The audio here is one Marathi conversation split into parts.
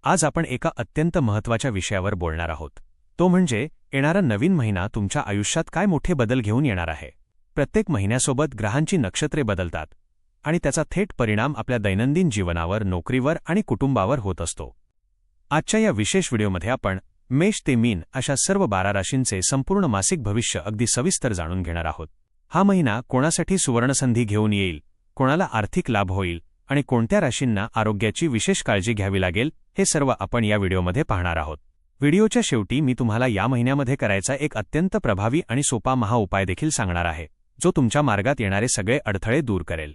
आज आपण एका अत्यंत महत्त्वाच्या विषयावर बोलणार आहोत, तो म्हणजे येणारा नवीन महिना तुमच्या आयुष्यात काय मोठे बदल घेऊन येणार आहे। प्रत्येक महिन्यासोबत ग्रहांची नक्षत्रे बदलतात आणि त्याचा थेट परिणाम आपल्या दैनंदिन जीवनावर, नोकरीवर आणि कुटुंबावर होत असतो। आजच्या या विशेष व्हिडिओमध्ये आपण मेष ते मीन अशा सर्व 12 राशींचे संपूर्ण मासिक भविष्य अगदी सविस्तर जाणून घेणार आहोत। हा महिना कोणासाठी सुवर्णसंधी घेऊन येईल, कोणाला आर्थिक लाभ होईल आणि कोणत्या राशींना आरोग्याची विशेष काळजी घ्यावी लागेल, हे सर्व आपण या व्हिडिओमध्ये पाहणार आहोत। व्हिडिओच्या शेवटी मी तुम्हाला या महिन्यामध्ये करायचा एक अत्यंत प्रभावी आणि सोपा उपाय देखील सांगणार आहे, जो तुमच्या मार्गात येणारे सगळे अडथळे दूर करेल।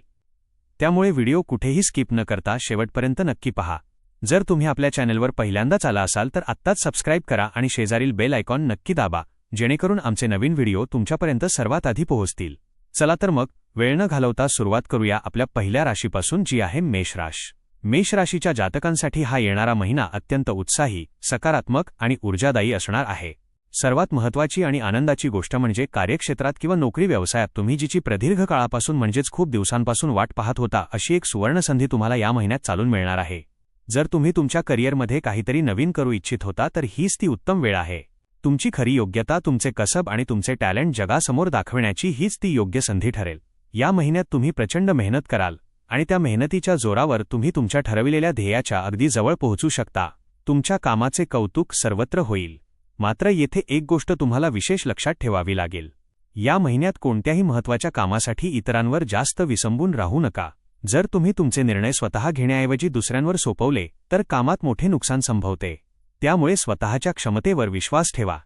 त्यामुळे व्हिडिओ कुठेही स्किप न करता शेवटपर्यंत नक्की पहा। जर तुम्ही आपल्या चॅनलवर पहिल्यांदाच आला असाल तर आत्ताच सबस्क्राइब करा आणि शेजारील बेल आयकॉन नक्की दाबा, जेणेकरून आमचे नवीन व्हिडिओ तुमच्यापर्यंत सर्वात आधी पोहोचतील। चला तर मग वेळ न घालवता सुरुवात करूया आपल्या पहिल्या राशीपासून, जी आहे मेष राशी। मेष राशीच्या जातकांसाठी हा येणारा महिना अत्यंत उत्साही, सकारात्मक आणि ऊर्जादायी असणार आहे। सर्वात महत्त्वाची आणि आनंदाची गोष्ट म्हणजे कार्यक्षेत्रात किंवा नोकरी व्यवसायात तुम्ही जिची प्रदीर्घ काळापासून म्हणजेच खूप दिवसांपासून वाट पाहत होता, अशी एक सुवर्णसंधी तुम्हाला या महिन्यात चालून मिळणार आहे। जर तुम्ही तुमच्या करिअरमध्ये काहीतरी नवीन करू इच्छित होता तर हीच ती उत्तम वेळ आहे। तुमची खरी योग्यता, तुमचे कसब आणि तुमचे टॅलेंट जगासमोर दाखवण्याची हीच ती योग्य संधी ठरेल। या महिन्यात तुम्ही प्रचंड मेहनत कराल आणि त्या मेहनतीच्या जोरावर तुम्ही तुमच्या ठरविलेल्या ध्येयाच्या अगदी जवळ पोहोचू शकता। तुमच्या कामाचे कौतुक सर्वत्र होईल। मात्र येथे एक गोष्ट तुम्हाला विशेष लक्षात ठेवावी लागेल। या महिन्यात कोणत्याही महत्त्वाच्या कामासाठी इतरांवर जास्त विसंबून राहू नका। जर तुम्ही तुमचे निर्णय स्वतः घेण्याऐवजी दुसऱ्यांवर सोपवले तर कामात मोठे नुकसान संभवते। त्यामुळे स्वतःच्या क्षमतेवर विश्वास ठेवा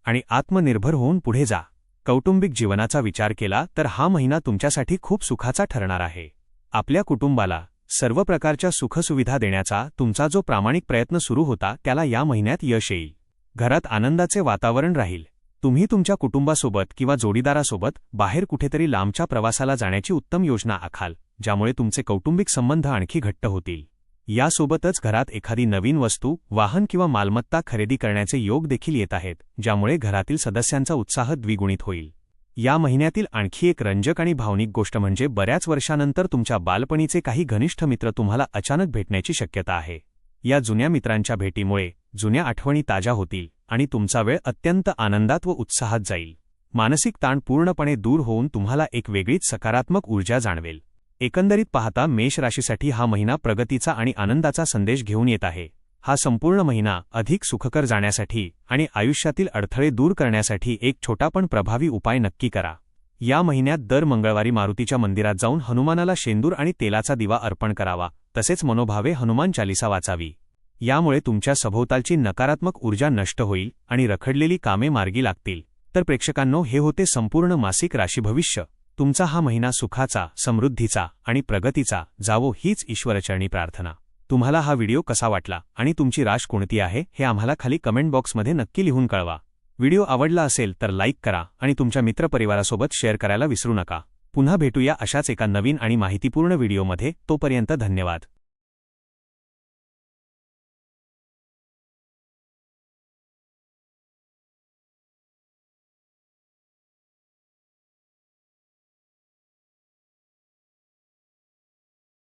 आणि आत्मनिर्भर होऊन पुढे जा। कौटुंबिक जीवनाचा विचार केला तर हा महिना तुमच्यासाठी खूप सुखाचा ठरणार आहे। आपल्या कुटुंबाला सर्व प्रकारच्या सुखसुविधा देण्याचा तुमचा जो प्रामाणिक प्रयत्न सुरू होता, त्याला या महिन्यात यश येईल। घरात आनंदाचे वातावरण राहील। तुम्ही तुमच्या कुटुंबासोबत किंवा जोडीदारासोबत बाहेर कुठेतरी लांबच्या प्रवासाला जाण्याची उत्तम योजना आखाल, ज्यामुळे तुमचे कौटुंबिक संबंध आणखी घट्ट होतील। यासोबतच घरात एखादी नवीन वस्तू, वाहन किंवा मालमत्ता खरेदी करण्याचे योग देखील येत आहेत, ज्यामुळे घरातील सदस्यांचा उत्साह द्विगुणित होईल। या महिन्यातील आणखी एक रंजक आणि भावनिक गोष्ट म्हणजे बऱ्याच वर्षानंतर तुमच्या बालपणीचे काही घनिष्ठ मित्र तुम्हाला अचानक भेटण्याची शक्यता आहे। या जुन्या मित्रांच्या भेटीमुळे जुन्या आठवणी ताज्या होतील आणि तुमचा वेळ अत्यंत आनंदात व उत्साहात जाईल। मानसिक ताण पूर्णपणे दूर होऊन तुम्हाला एक वेगळीच सकारात्मक ऊर्जा जाणवेल। एकंदरीत पाहता मेष राशीसाठी हा महिना प्रगतीचा आणि आनंदाचा संदेश घेऊन येत आहे। हा संपूर्ण महिना अधिक सुखकर जाण्यासाठी आणि आयुष्यातील अडथळे दूर करण्यासाठी एक छोटा पण प्रभावी उपाय नक्की करा। या महिन्यात दर मंगळवारी मारुतीच्या मंदिरात जाऊन हनुमानाला शेंदूर आणि तेलाचा दिवा अर्पण करावा, तसेच मनोभावे हनुमान चालीसा वाचावी। यामुळे तुमच्या सभोवतालची नकारात्मक ऊर्जा नष्ट होईल आणि रखडलेली कामे मार्गी लागतील। तर प्रेक्षकांनो, हे होते संपूर्ण मासिक राशी भविष्य। तुमचा हा महिना सुखाचा, समृद्धीचा आणि प्रगतीचा जावो, हीच ईश्वरचरणी प्रार्थना। तुम्हाला हा व्हिडिओ कसा वाटला आणि तुमची राशी कोणती आहे, हे आम्हाला खाली कमेंट बॉक्समध्ये नक्की लिहून कळवा। व्हिडिओ आवडला असेल तर लाईक करा आणि तुमच्या मित्रपरिवारासोबत शेअर करायला विसरू नका। पुन्हा भेटूया अशाच एका नवीन आणि माहितीपूर्ण व्हिडिओमध्ये। तोपर्यंत धन्यवाद।